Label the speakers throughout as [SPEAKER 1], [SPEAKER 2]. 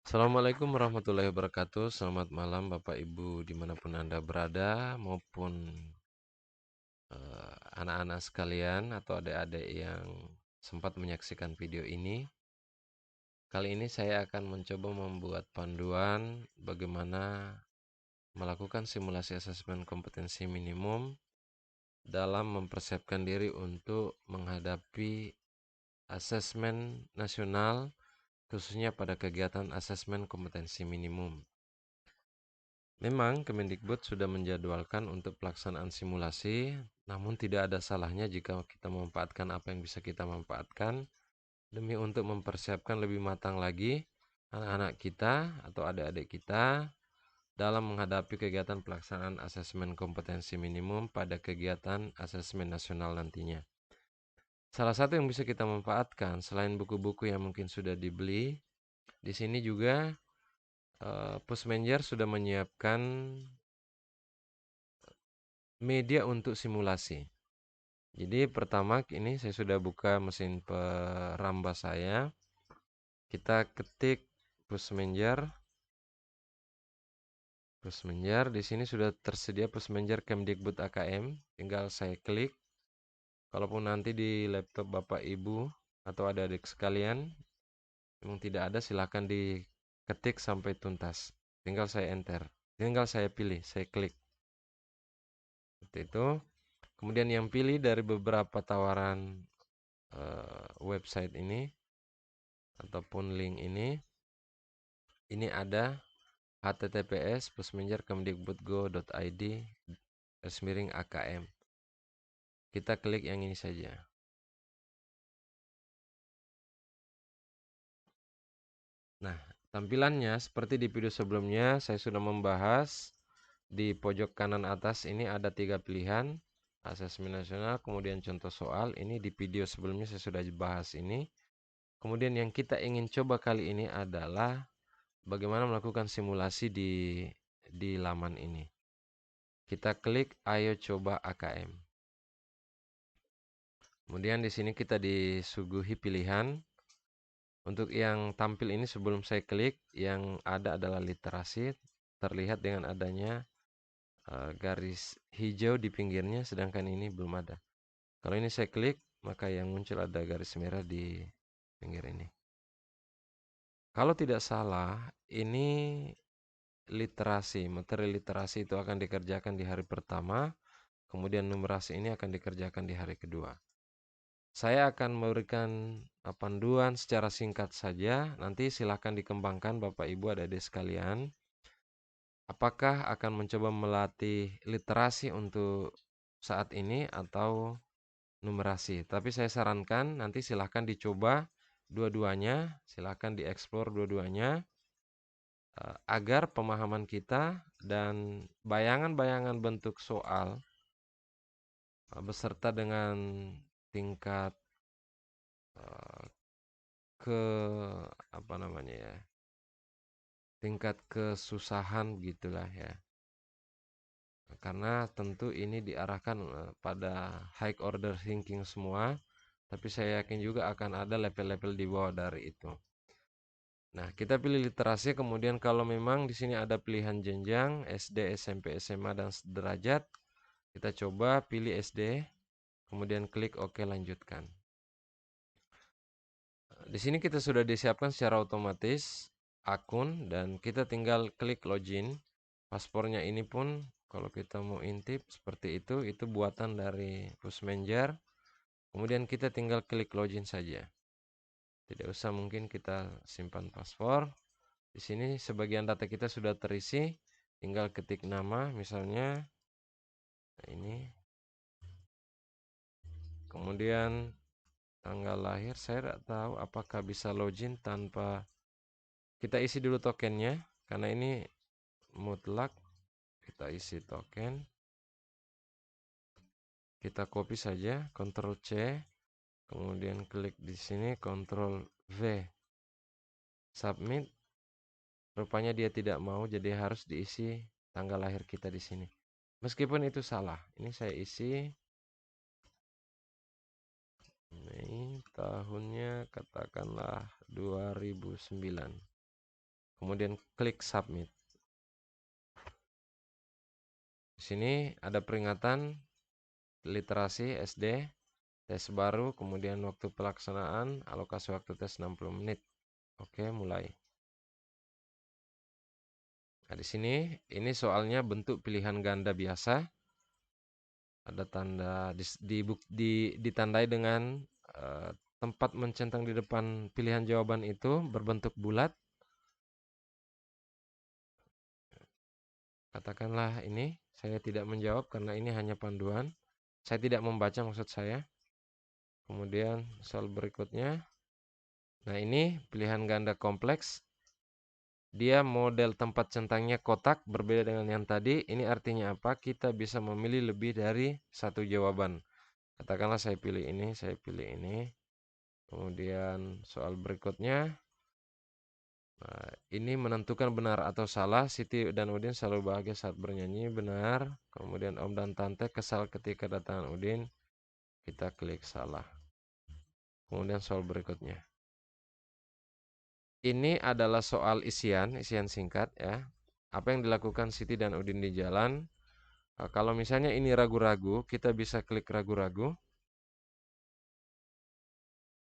[SPEAKER 1] Assalamualaikum warahmatullahi wabarakatuh. Selamat malam Bapak Ibu dimanapun Anda berada maupun anak-anak sekalian atau adik-adik yang sempat menyaksikan video ini. Kali ini saya akan mencoba membuat panduan bagaimana melakukan simulasi asesmen kompetensi minimum dalam mempersiapkan diri untuk menghadapi asesmen nasional khususnya pada kegiatan asesmen kompetensi minimum. Memang Kemendikbud sudah menjadwalkan untuk pelaksanaan simulasi, namun tidak ada salahnya jika kita memanfaatkan apa yang bisa kita manfaatkan demi untuk mempersiapkan lebih matang lagi anak-anak kita atau adik-adik kita dalam menghadapi kegiatan pelaksanaan asesmen kompetensi minimum pada kegiatan asesmen nasional nantinya. Salah satu yang bisa kita manfaatkan selain buku-buku yang mungkin sudah dibeli, di sini juga Pusmenjer sudah menyiapkan media untuk simulasi. Jadi pertama ini saya sudah buka mesin perambah saya. Kita ketik Pusmenjer. Di sini sudah tersedia Pusmenjer Kemdikbud AKM. Tinggal saya klik. Kalaupun nanti di laptop Bapak Ibu atau adik-adik sekalian memang tidak ada, silahkan diketik sampai tuntas. Tinggal saya enter. Tinggal saya pilih, saya klik. Seperti itu. Kemudian yang pilih dari beberapa tawaran website ini ataupun link ini ada https://pusmenjer.kemdikbud.go.id/AKM. Kita klik yang ini saja. Nah, tampilannya seperti di video sebelumnya saya sudah membahas. Di pojok kanan atas ini ada 3 pilihan, asesmen nasional, kemudian contoh soal. Ini di video sebelumnya saya sudah bahas ini. Kemudian yang kita ingin coba kali ini adalah bagaimana melakukan simulasi di laman ini. Kita klik ayo coba AKM. Kemudian di sini kita disuguhi pilihan. Untuk yang tampil ini sebelum saya klik, yang ada adalah literasi, terlihat dengan adanya garis hijau di pinggirnya, sedangkan ini belum ada. Kalau ini saya klik, maka yang muncul ada garis merah di pinggir ini. Kalau tidak salah, ini literasi, materi literasi itu akan dikerjakan di hari pertama, kemudian numerasi ini akan dikerjakan di hari kedua. Saya akan memberikan panduan secara singkat saja, nanti silakan dikembangkan Bapak Ibu adik-adik sekalian. Apakah akan mencoba melatih literasi untuk saat ini atau numerasi? Tapi saya sarankan nanti silakan dicoba dua-duanya, silakan dieksplor dua-duanya agar pemahaman kita dan bayangan-bayangan bentuk soal beserta dengan tingkat ke apa namanya ya, tingkat kesusahan gitulah ya, karena tentu ini diarahkan pada high order thinking semua, tapi saya yakin juga akan ada level-level di bawah dari itu. Nah, kita pilih literasi, kemudian kalau memang di sini ada pilihan jenjang SD, SMP, SMA dan sederajat, kita coba pilih SD, kemudian klik OK lanjutkan. Di sini kita sudah disiapkan secara otomatis akun dan kita tinggal klik login. Paspornya ini pun kalau kita mau intip seperti itu buatan dari Pusmenjer. Kemudian kita tinggal klik login saja. Tidak usah mungkin kita simpan paspor. Di sini sebagian data kita sudah terisi, tinggal ketik nama misalnya. Nah, ini. Kemudian tanggal lahir, saya tidak tahu apakah bisa login tanpa kita isi dulu tokennya, karena ini mutlak. Kita isi token, kita copy saja, Ctrl C, kemudian klik di sini, Ctrl V, submit. Rupanya dia tidak mau, jadi harus diisi tanggal lahir kita di sini. Meskipun itu salah, ini saya isi Mei tahunnya katakanlah 2009. kemudian klik submit. Di sini ada peringatan literasi SD, tes baru, kemudian waktu pelaksanaan, alokasi waktu tes 60 menit. Oke, mulai. Nah, di sini ini soalnya bentuk pilihan ganda biasa. Ada tanda ditandai dengan tempat mencentang di depan pilihan jawaban itu berbentuk bulat. Katakanlah ini, saya tidak menjawab karena ini hanya panduan. Saya tidak membaca maksud saya. Kemudian soal berikutnya. Nah, ini pilihan ganda kompleks. Dia model tempat centangnya kotak, berbeda dengan yang tadi. Ini artinya apa? Kita bisa memilih lebih dari satu jawaban. Katakanlah saya pilih ini, saya pilih ini. Kemudian soal berikutnya. Nah, ini menentukan benar atau salah. Siti dan Udin selalu bahagia saat bernyanyi. Benar. Kemudian Om dan Tante kesal ketika datangan Udin. Kita klik salah. Kemudian soal berikutnya. Ini adalah soal isian singkat ya. Apa yang dilakukan Siti dan Udin di jalan? Kalau misalnya ini ragu-ragu, kita bisa klik ragu-ragu.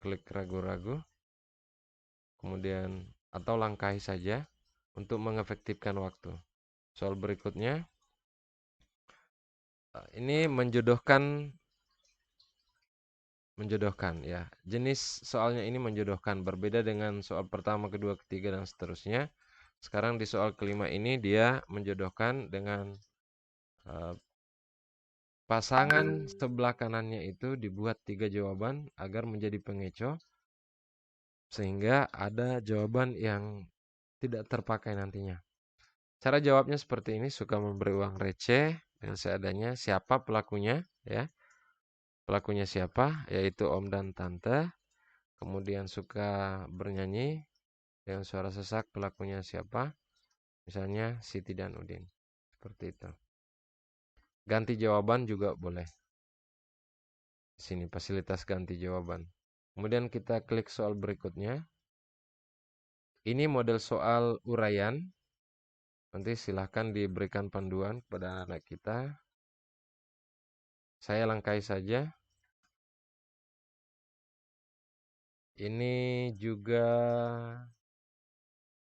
[SPEAKER 1] Klik ragu-ragu. Kemudian atau langkahi saja untuk mengefektifkan waktu. Soal berikutnya. Ini menjodohkan ya. Jenis soalnya ini menjodohkan, berbeda dengan soal pertama, kedua, ketiga dan seterusnya. Sekarang di soal kelima ini dia menjodohkan dengan pasangan sebelah kanannya itu dibuat 3 jawaban agar menjadi pengecoh, sehingga ada jawaban yang tidak terpakai nantinya. Cara jawabnya seperti ini, suka memberi uang receh dengan seadanya. Siapa pelakunya ya? Pelakunya siapa? Yaitu Om dan Tante. Kemudian suka bernyanyi dengan suara sesak, pelakunya siapa? Misalnya Siti dan Udin. Seperti itu. Ganti jawaban juga boleh. Sini fasilitas ganti jawaban. Kemudian kita klik soal berikutnya. Ini model soal uraian. Nanti silahkan diberikan panduan kepada anak kita. Saya langkahi saja. Ini juga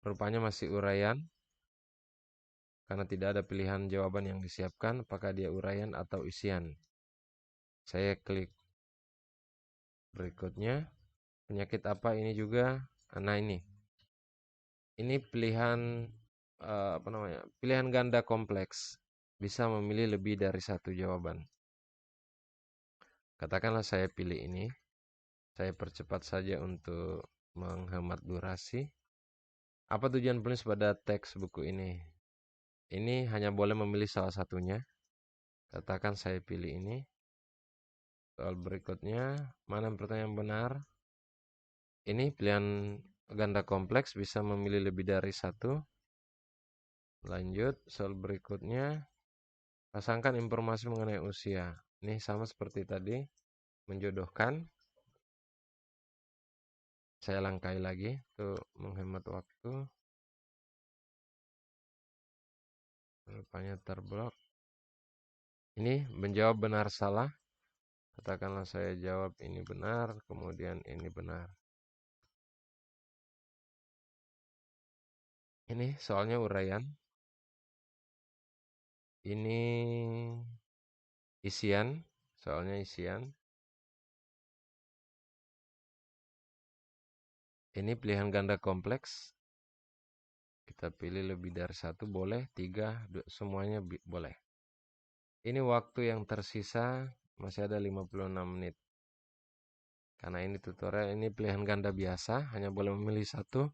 [SPEAKER 1] rupanya masih uraian. Karena tidak ada pilihan jawaban yang disiapkan, apakah dia uraian atau isian. Saya klik berikutnya. Penyakit apa ini juga? Nah ini. Ini pilihan apa namanya? Pilihan ganda kompleks. Bisa memilih lebih dari satu jawaban. Katakanlah saya pilih ini. Saya percepat saja untuk menghemat durasi. Apa tujuan penulis pada teks buku ini? Ini hanya boleh memilih salah satunya. Katakan saya pilih ini. Soal berikutnya, mana pertanyaan yang benar? Ini pilihan ganda kompleks bisa memilih lebih dari satu. Lanjut, soal berikutnya. Pasangkan informasi mengenai usia. Ini sama seperti tadi. Menjodohkan. Saya langkahi lagi untuk menghemat waktu. Rupanya terblok. Ini menjawab benar salah. Katakanlah saya jawab ini benar, kemudian ini benar. Ini soalnya uraian. Ini isian, soalnya isian. Ini pilihan ganda kompleks. Kita pilih lebih dari satu, boleh. 3, semuanya boleh. Ini waktu yang tersisa, masih ada 56 menit. Karena ini tutorial, ini pilihan ganda biasa, hanya boleh memilih satu.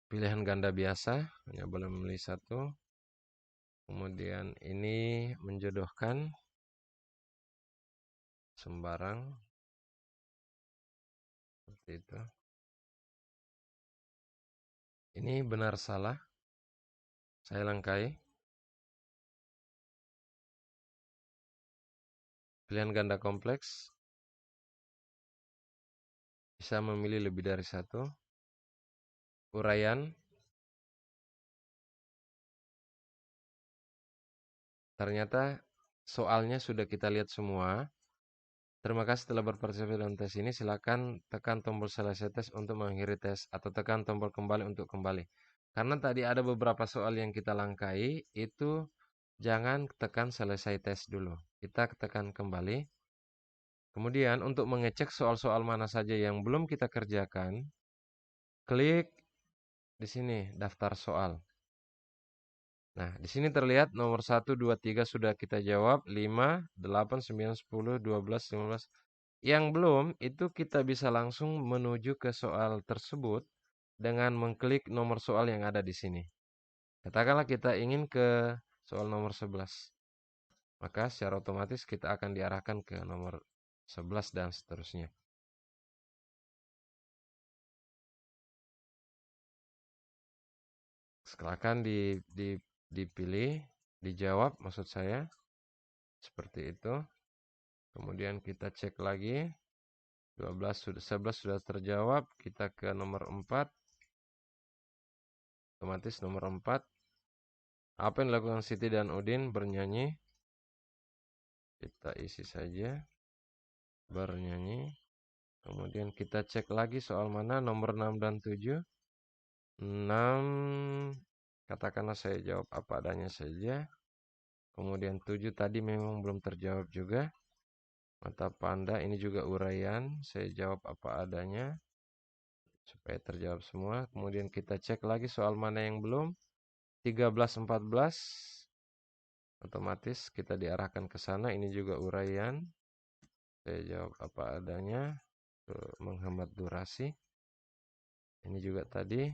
[SPEAKER 1] Pilihan ganda biasa, hanya boleh memilih satu. Kemudian ini menjodohkan sembarang. Seperti itu. Ini benar salah. Saya langkahi. Pilihan ganda kompleks. bisa memilih lebih dari satu. Uraian, ternyata soalnya sudah kita lihat semua. Terima kasih telah berpartisipasi dalam tes ini. Silakan tekan tombol selesai tes untuk mengakhiri tes atau tekan tombol kembali untuk kembali. Karena tadi ada beberapa soal yang kita langkai, itu jangan tekan selesai tes dulu. Kita tekan kembali. Kemudian untuk mengecek soal-soal mana saja yang belum kita kerjakan, klik di sini daftar soal. Nah, di sini terlihat nomor 1, 2, 3 sudah kita jawab, 5, 8, 9, 10, 12, 15. Yang belum, itu kita bisa langsung menuju ke soal tersebut dengan mengklik nomor soal yang ada di sini. Katakanlah kita ingin ke soal nomor 11. Maka secara otomatis kita akan diarahkan ke nomor 11 dan seterusnya. Silakan dipilih, dijawab maksud saya. Seperti itu. Kemudian kita cek lagi. 11 sudah terjawab. Kita ke nomor 4. Otomatis nomor 4. Apa yang dilakukan Siti dan Udin? Bernyanyi. Kita isi saja. Bernyanyi. Kemudian kita cek lagi soal mana? Nomor 6 dan 7. 6. Katakanlah saya jawab apa adanya saja. Kemudian 7 tadi memang belum terjawab juga. Mata panda ini juga uraian. Saya jawab apa adanya. Supaya terjawab semua. Kemudian kita cek lagi soal mana yang belum. 13, 14. Otomatis kita diarahkan ke sana. Ini juga uraian. Saya jawab apa adanya. Menghemat durasi. Ini juga tadi.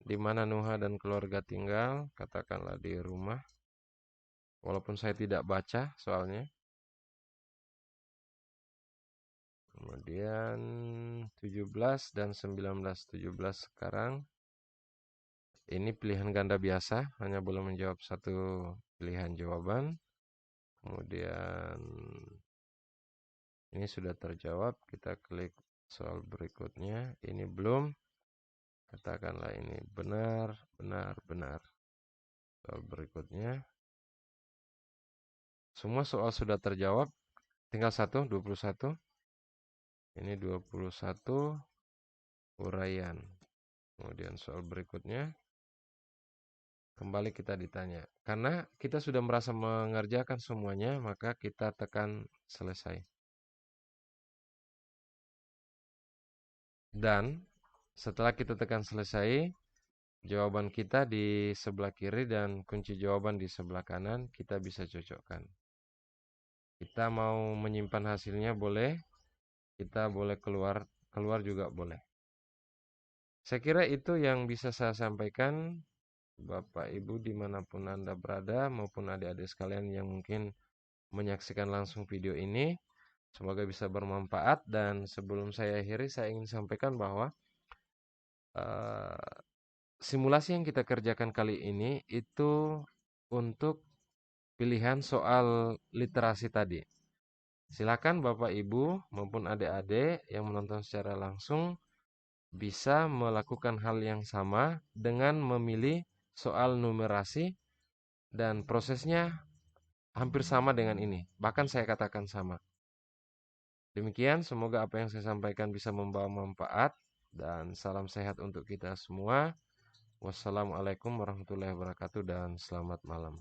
[SPEAKER 1] Di mana Nuha dan keluarga tinggal. Katakanlah di rumah. Walaupun saya tidak baca soalnya. Kemudian 17 dan 19. 17 sekarang. Ini pilihan ganda biasa. Hanya boleh menjawab satu pilihan jawaban. Kemudian ini sudah terjawab. Kita klik soal berikutnya. Ini belum. Katakanlah ini benar, benar, benar. Soal berikutnya. Semua soal sudah terjawab. Tinggal satu, 21. Ini 21 uraian. Kemudian soal berikutnya. Kembali kita ditanya. Karena kita sudah merasa mengerjakan semuanya, maka kita tekan selesai. Dan setelah kita tekan selesai, jawaban kita di sebelah kiri dan kunci jawaban di sebelah kanan kita bisa cocokkan. Kita mau menyimpan hasilnya boleh, kita boleh keluar juga boleh. Saya kira itu yang bisa saya sampaikan, Bapak Ibu dimanapun Anda berada maupun adik-adik sekalian yang mungkin menyaksikan langsung video ini. Semoga bisa bermanfaat dan sebelum saya akhiri saya ingin sampaikan bahwa simulasi yang kita kerjakan kali ini itu untuk pilihan soal literasi tadi. Silakan Bapak Ibu maupun adik-adik yang menonton secara langsung bisa melakukan hal yang sama dengan memilih soal numerasi dan prosesnya hampir sama dengan ini. Bahkan saya katakan sama. Demikian, semoga apa yang saya sampaikan bisa membawa manfaat dan salam sehat untuk kita semua. Wassalamualaikum warahmatullahi wabarakatuh dan selamat malam.